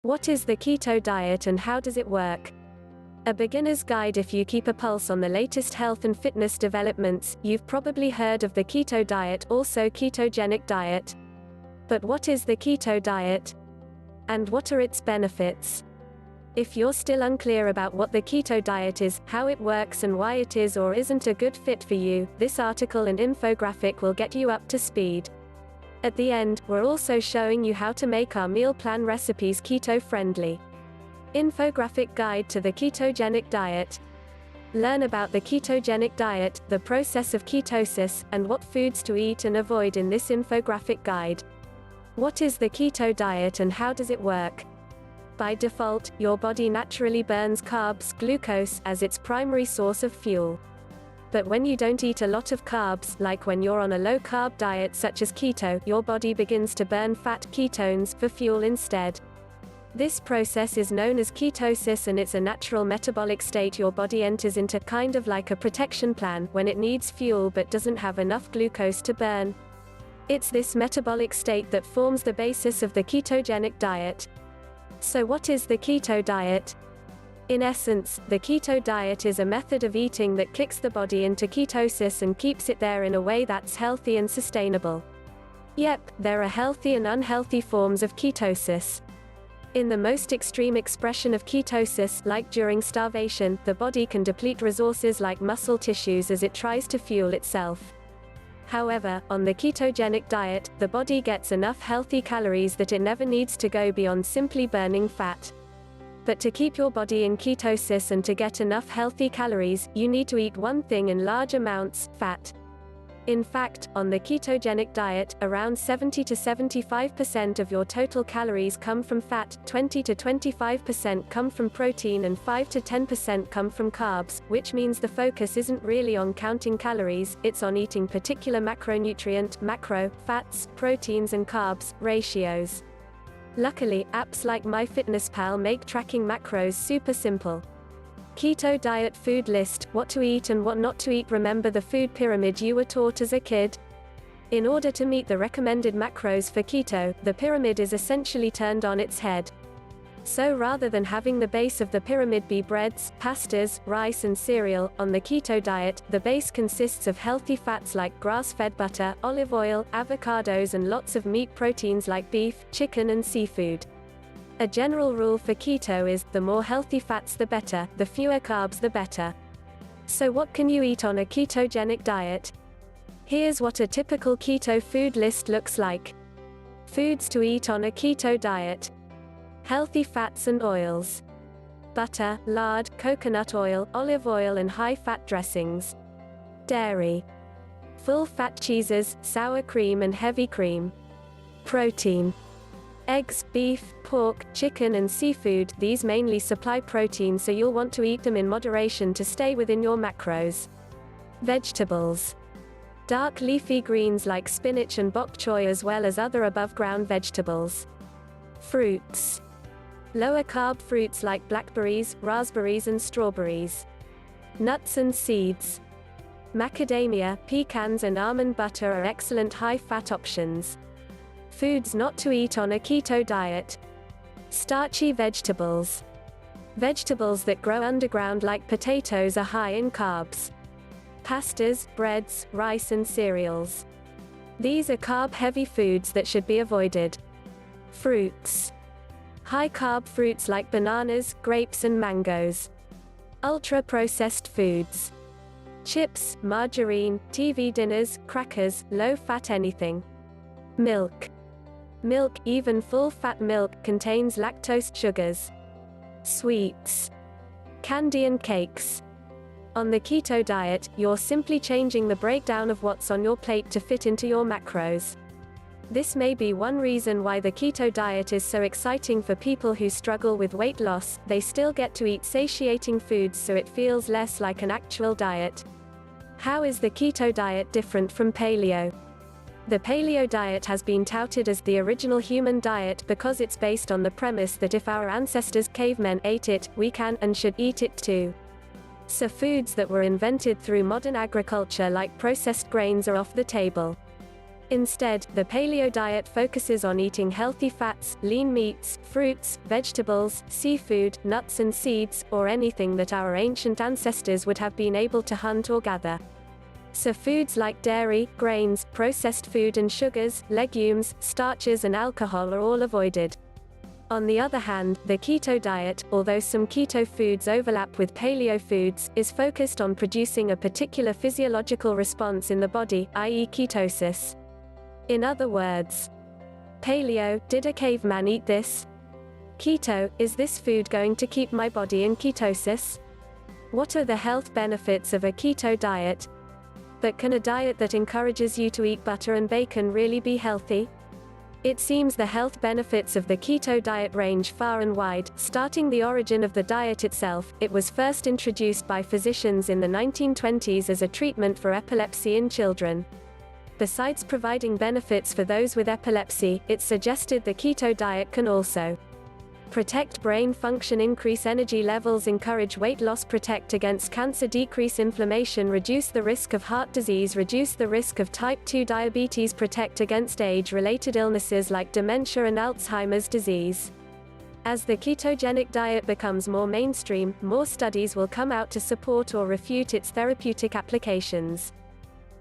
What is the keto diet and how does it work? A beginner's guide. If you keep a pulse on the latest health and fitness developments, you've probably heard of the keto diet, also ketogenic diet. But what is the keto diet? And what are its benefits? If you're still unclear about what the keto diet is, how it works and why it is or isn't a good fit for you, this article and infographic will get you up to speed. At the end, we're also showing you how to make our meal plan recipes keto-friendly. Infographic guide to the ketogenic diet. Learn about the ketogenic diet, the process of ketosis, and what foods to eat and avoid in this infographic guide. What is the keto diet and how does it work? By default, your body naturally burns carbs, glucose, as its primary source of fuel. But when you don't eat a lot of carbs, like when you're on a low-carb diet such as keto, your body begins to burn fat, ketones, for fuel instead. This process is known as ketosis and it's a natural metabolic state your body enters into, kind of like a protection plan, when it needs fuel but doesn't have enough glucose to burn. It's this metabolic state that forms the basis of the ketogenic diet. So what is the keto diet? In essence, the keto diet is a method of eating that kicks the body into ketosis and keeps it there in a way that's healthy and sustainable. Yep, there are healthy and unhealthy forms of ketosis. In the most extreme expression of ketosis, like during starvation, the body can deplete resources like muscle tissues as it tries to fuel itself. However, on the ketogenic diet, the body gets enough healthy calories that it never needs to go beyond simply burning fat. But to keep your body in ketosis and to get enough healthy calories, you need to eat one thing in large amounts: fat. In fact, on the ketogenic diet, around 70 to 75% of your total calories come from fat, 20 to 25% come from protein and 5 to 10% come from carbs, which means the focus isn't really on counting calories, it's on eating particular macronutrient, macro, fats, proteins and carbs, ratios. Luckily, apps like MyFitnessPal make tracking macros super simple. Keto diet food list, what to eat and what not to eat. Remember the food pyramid you were taught as a kid? In order to meet the recommended macros for keto, the pyramid is essentially turned on its head. So rather than having the base of the pyramid be breads, pastas, rice and cereal, on the keto diet, the base consists of healthy fats like grass-fed butter, olive oil, avocados and lots of meat proteins like beef, chicken and seafood. A general rule for keto is, the more healthy fats the better, the fewer carbs the better. So what can you eat on a ketogenic diet? Here's what a typical keto food list looks like. Foods to eat on a keto diet. Healthy fats and oils. Butter, lard, coconut oil, olive oil and high-fat dressings. Dairy. Full-fat cheeses, sour cream and heavy cream. Protein. Eggs, beef, pork, chicken and seafood. These mainly supply protein, so you'll want to eat them in moderation to stay within your macros. Vegetables. Dark leafy greens like spinach and bok choy as well as other above-ground vegetables. Fruits. Lower carb fruits like blackberries, raspberries and strawberries. Nuts and seeds. Macadamia, pecans and almond butter are excellent high-fat options. Foods not to eat on a keto diet. Starchy vegetables. Vegetables that grow underground like potatoes are high in carbs. Pastas, breads, rice and cereals. These are carb-heavy foods that should be avoided. Fruits. High-carb fruits like bananas, grapes and mangoes. Ultra-processed foods. Chips, margarine, TV dinners, crackers, low-fat anything. Milk. Milk, even full-fat milk, contains lactose sugars. Sweets. Candy and cakes. On the keto diet, you're simply changing the breakdown of what's on your plate to fit into your macros. This may be one reason why the keto diet is so exciting for people who struggle with weight loss. They still get to eat satiating foods so it feels less like an actual diet. How is the keto diet different from paleo? The paleo diet has been touted as the original human diet because it's based on the premise that if our ancestors cavemen ate it, we can and should eat it too. So foods that were invented through modern agriculture like processed grains are off the table. Instead, the paleo diet focuses on eating healthy fats, lean meats, fruits, vegetables, seafood, nuts and seeds, or anything that our ancient ancestors would have been able to hunt or gather. So foods like dairy, grains, processed food and sugars, legumes, starches and alcohol are all avoided. On the other hand, the keto diet, although some keto foods overlap with paleo foods, is focused on producing a particular physiological response in the body, i.e. ketosis. In other words, paleo, did a caveman eat this? Keto, is this food going to keep my body in ketosis? What are the health benefits of a keto diet? But can a diet that encourages you to eat butter and bacon really be healthy? It seems the health benefits of the keto diet range far and wide. Starting the origin of the diet itself, it was first introduced by physicians in the 1920s as a treatment for epilepsy in children. Besides providing benefits for those with epilepsy, it suggested the keto diet can also protect brain function, increase energy levels, encourage weight loss, protect against cancer, decrease inflammation, reduce the risk of heart disease, reduce the risk of type 2 diabetes, protect against age-related illnesses like dementia and Alzheimer's disease. As the ketogenic diet becomes more mainstream, more studies will come out to support or refute its therapeutic applications.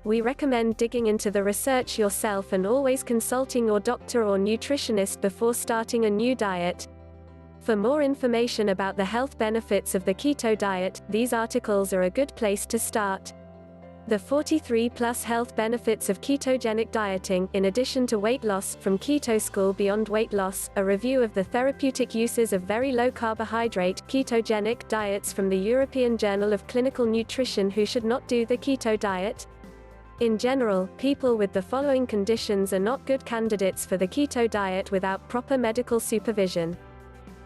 We recommend digging into the research yourself and always consulting your doctor or nutritionist before starting a new diet. For more information about the health benefits of the keto diet, these articles are a good place to start. The 43+ health benefits of ketogenic dieting, in addition to weight loss, from Keto School Beyond Weight Loss, a review of the therapeutic uses of very low carbohydrate, ketogenic diets from the European Journal of Clinical Nutrition. Who should not do the keto diet? In general, people with the following conditions are not good candidates for the keto diet without proper medical supervision: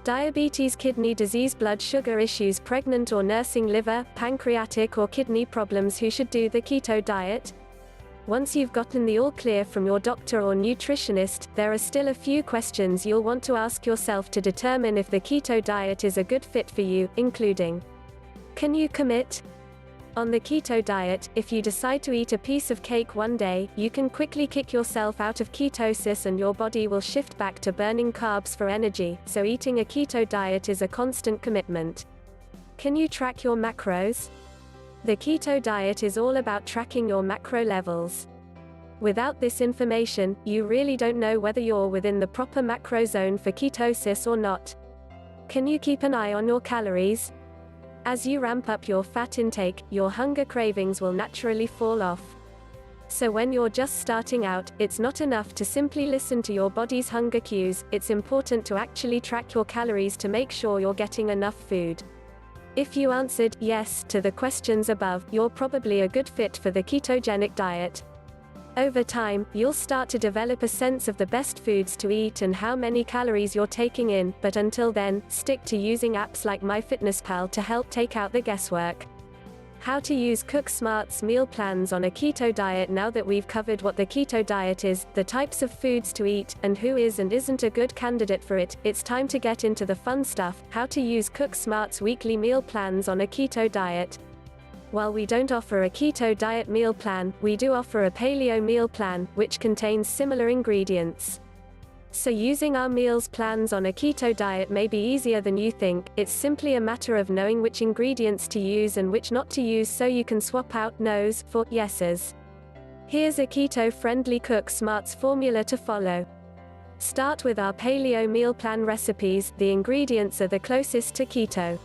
diabetes, kidney disease, blood sugar issues, pregnant or nursing, liver, pancreatic or kidney problems. Who should do the keto diet? Once you've gotten the all clear from your doctor or nutritionist, there are still a few questions you'll want to ask yourself to determine if the keto diet is a good fit for you, including: can you commit? On the keto diet, if you decide to eat a piece of cake one day, you can quickly kick yourself out of ketosis and your body will shift back to burning carbs for energy, so eating a keto diet is a constant commitment. Can you track your macros? The keto diet is all about tracking your macro levels. Without this information, you really don't know whether you're within the proper macro zone for ketosis or not. Can you keep an eye on your calories? As you ramp up your fat intake, your hunger cravings will naturally fall off. So when you're just starting out, it's not enough to simply listen to your body's hunger cues, it's important to actually track your calories to make sure you're getting enough food. If you answered yes to the questions above, you're probably a good fit for the ketogenic diet. Over time, you'll start to develop a sense of the best foods to eat and how many calories you're taking in, but until then, stick to using apps like MyFitnessPal to help take out the guesswork. How to use Cook Smart's meal plans on a keto diet. Now that we've covered what the keto diet is, the types of foods to eat, and who is and isn't a good candidate for it, it's time to get into the fun stuff: how to use Cook Smart's weekly meal plans on a keto diet. While we don't offer a keto diet meal plan, we do offer a paleo meal plan, which contains similar ingredients. So using our meals plans on a keto diet may be easier than you think. It's simply a matter of knowing which ingredients to use and which not to use, so you can swap out no's for yeses. Here's a keto-friendly Cook Smart's formula to follow. Start with our paleo meal plan recipes. The ingredients are the closest to keto.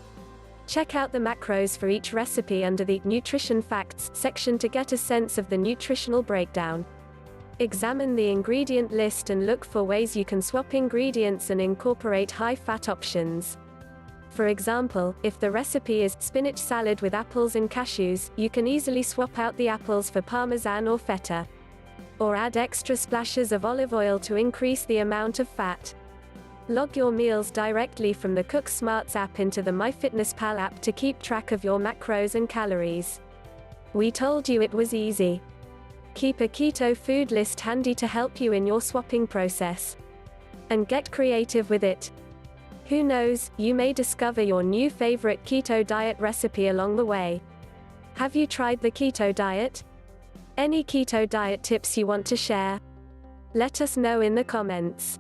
Check out the macros for each recipe under the Nutrition Facts section to get a sense of the nutritional breakdown. Examine the ingredient list and look for ways you can swap ingredients and incorporate high-fat options. For example, if the recipe is spinach salad with apples and cashews, you can easily swap out the apples for parmesan or feta. Or add extra splashes of olive oil to increase the amount of fat. Log your meals directly from the Cook Smarts app into the MyFitnessPal app to keep track of your macros and calories. We told you it was easy. Keep a keto food list handy to help you in your swapping process. And get creative with it. Who knows, you may discover your new favorite keto diet recipe along the way. Have you tried the keto diet? Any keto diet tips you want to share? Let us know in the comments.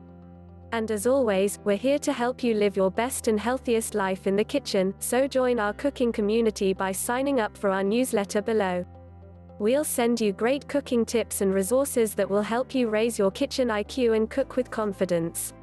And as always, we're here to help you live your best and healthiest life in the kitchen, so join our cooking community by signing up for our newsletter below. We'll send you great cooking tips and resources that will help you raise your kitchen IQ and cook with confidence.